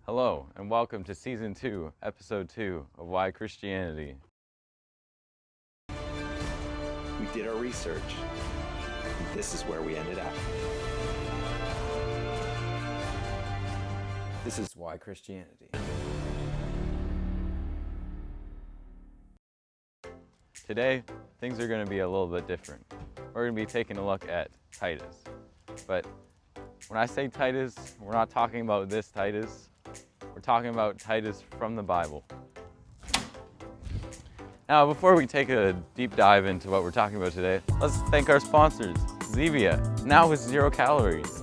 Hello, and welcome to Season 2, Episode 2 of Why Christianity. We did our research, and this is where we ended up. This is Why Christianity. Today, things are going to be a little bit different. We're going to be taking a look at Titus. But when I say Titus, we're not talking about this Titus. We're talking about Titus from the Bible. Now, before we take a deep dive into what we're talking about today, let's thank our sponsors, Zevia, now with 0 calories.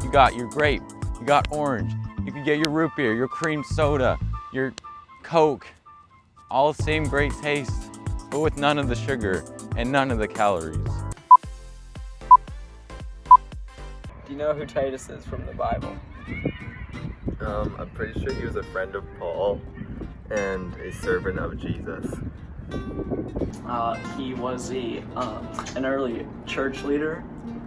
You got your grape, you got orange, you can get your root beer, your cream soda, your Coke, all the same great taste, but with none of the sugar and none of the calories. Do you know who Titus is from the Bible? I'm pretty sure he was a friend of Paul and a servant of Jesus. He was an early church leader,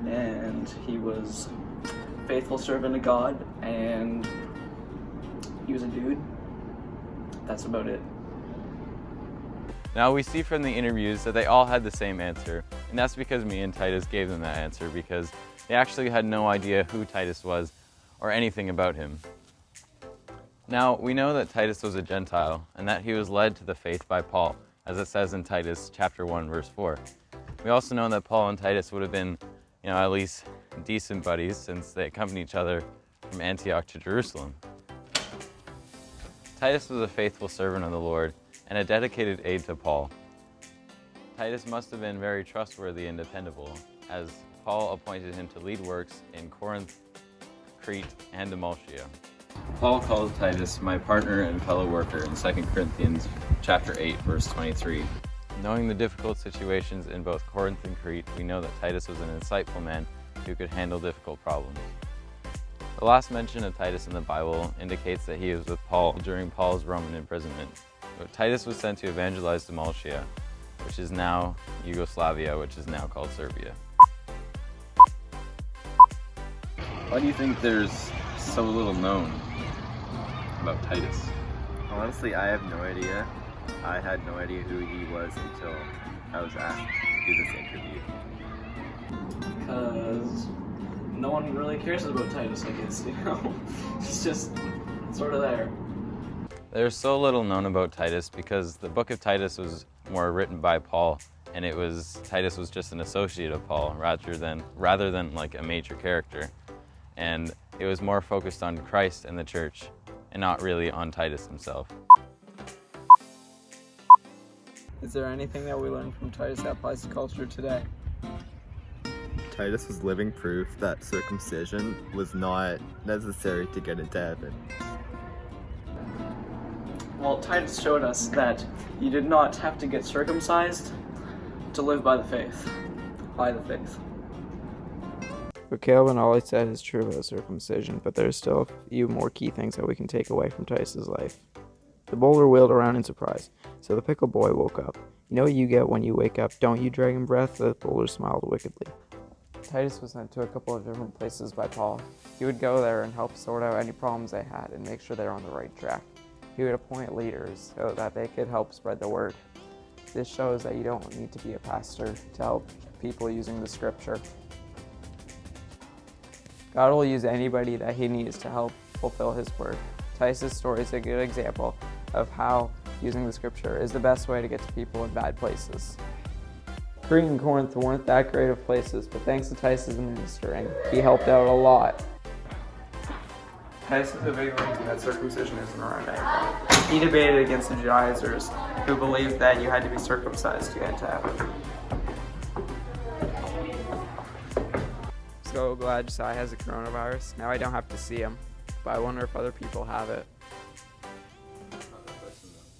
and he was a faithful servant of God, and he was a dude. That's about it. Now we see from the interviews that they all had the same answer, and that's because me and Titus gave them that answer because they actually had no idea who Titus was or anything about him. Now, we know that Titus was a Gentile and that he was led to the faith by Paul, as it says in Titus chapter 1, verse 4. We also know that Paul and Titus would have been, at least decent buddies since they accompanied each other from Antioch to Jerusalem. Titus was a faithful servant of the Lord and a dedicated aide to Paul. Titus must have been very trustworthy and dependable, as Paul appointed him to lead works in Corinth, Crete, and Dalmatia. Paul calls Titus my partner and fellow worker in 2 Corinthians chapter 8, verse 23. Knowing the difficult situations in both Corinth and Crete, we know that Titus was an insightful man who could handle difficult problems. The last mention of Titus in the Bible indicates that he was with Paul during Paul's Roman imprisonment. But Titus was sent to evangelize Dalmatia, which is now Yugoslavia, which is now called Serbia. Why do you think there's so little known about Titus? Honestly, I have no idea. I had no idea who he was until I was asked to do this interview. Because no one really cares about Titus, I guess, He's just sort of there. There's so little known about Titus because the book of Titus was more written by Paul, and Titus was just an associate of Paul rather than like a major character. And it was more focused on Christ and the church, and not really on Titus himself. Is there anything that we learned from Titus that applies to culture today? Titus was living proof that circumcision was not necessary to get into heaven. Well, Titus showed us that you did not have to get circumcised to live by the faith. What Caleb and Ollie said is true about circumcision, but there's still a few more key things that we can take away from Titus' life. The boulder wheeled around in surprise, so the pickle boy woke up. You know what you get when you wake up, don't you, dragon breath? The boulder smiled wickedly. Titus was sent to a couple of different places by Paul. He would go there and help sort out any problems they had and make sure they're on the right track. He would appoint leaders so that they could help spread the word. This shows that you don't need to be a pastor to help people using the scripture. God will use anybody that he needs to help fulfill his word. Titus' story is a good example of how using the scripture is the best way to get to people in bad places. Crete and Corinth weren't that great of places, but thanks to Titus' ministering, he helped out a lot. Titus is a big reason that circumcision isn't around anymore. He debated against the Judaizers, who believed that you had to be circumcised to get into heaven. So glad Josiah has the coronavirus. Now I don't have to see him, but I wonder if other people have it.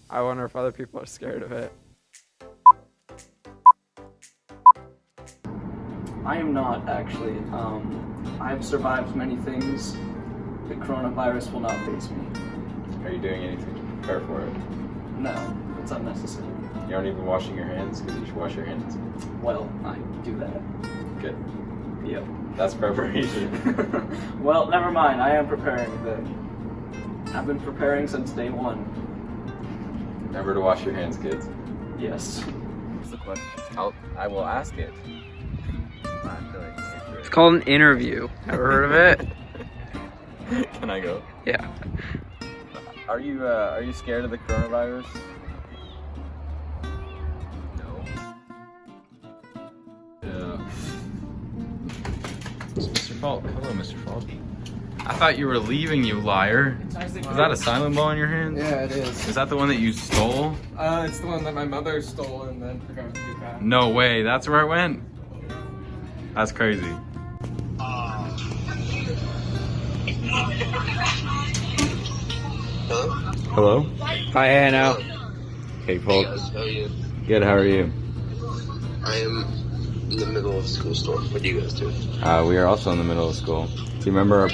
I wonder if other people are scared of it. I am not, actually. I've survived many things. The coronavirus will not face me. Are you doing anything to prepare for it? No, it's unnecessary. You aren't even washing your hands because you should wash your hands. Well, I do that. Good. Yep. That's preparation. Well, never mind. I am preparing then. I've been preparing since day one. Remember to wash your hands, kids. Yes. What's the question? I will ask it. I feel like answer It's it. called an interview. Ever heard of it? Can I go? Yeah. Are you scared of the coronavirus? No. Yeah. Mr. Falk. Hello, Mr. Falk. I thought you were leaving, you liar. Is that a silent ball in your hand? Yeah, it is. Is that the one that you stole? It's the one that my mother stole and then forgot to give back. No way. That's where it went? That's crazy. Hello? Hi, Hannah. Hey, Falk. How are you? Good, how are you? I am in the middle of school store. What do you guys do? We are also in the middle of school. Do you remember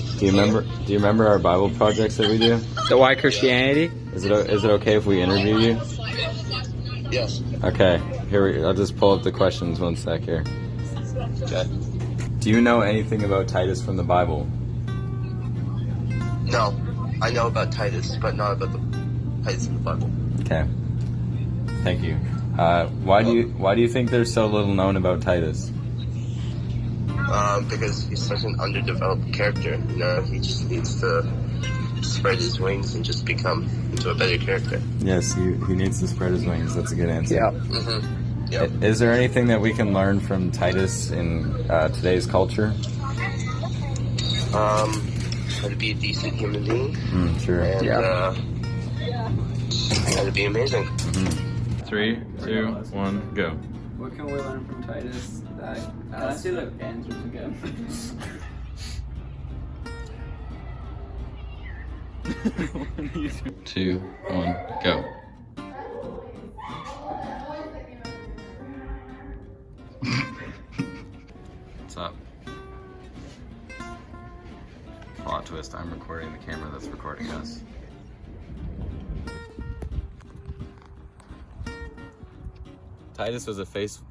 do you remember our Bible projects that we do? The Why Christianity? Is it okay if we interview you? Yes. Okay. I'll just pull up the questions one sec here. Okay. Do you know anything about Titus from the Bible? No, I know about Titus, but not about the Titus in the Bible. Okay. Thank you. Why do you think there's so little known about Titus? Because he's such an underdeveloped character. You know, he just needs to spread his wings and just become into a better character. Yes, he needs to spread his wings. That's a good answer. Yeah. Mm-hmm. Yep. Is there anything that we can learn from Titus in today's culture? How to be a decent human being. Sure. And, how to be amazing. 3, 2, 1, go. What can we learn from Titus that... Can I see the answers again? 2, 1, go. What's up? Plot twist, I'm recording the camera that's recording us. Titus was a face...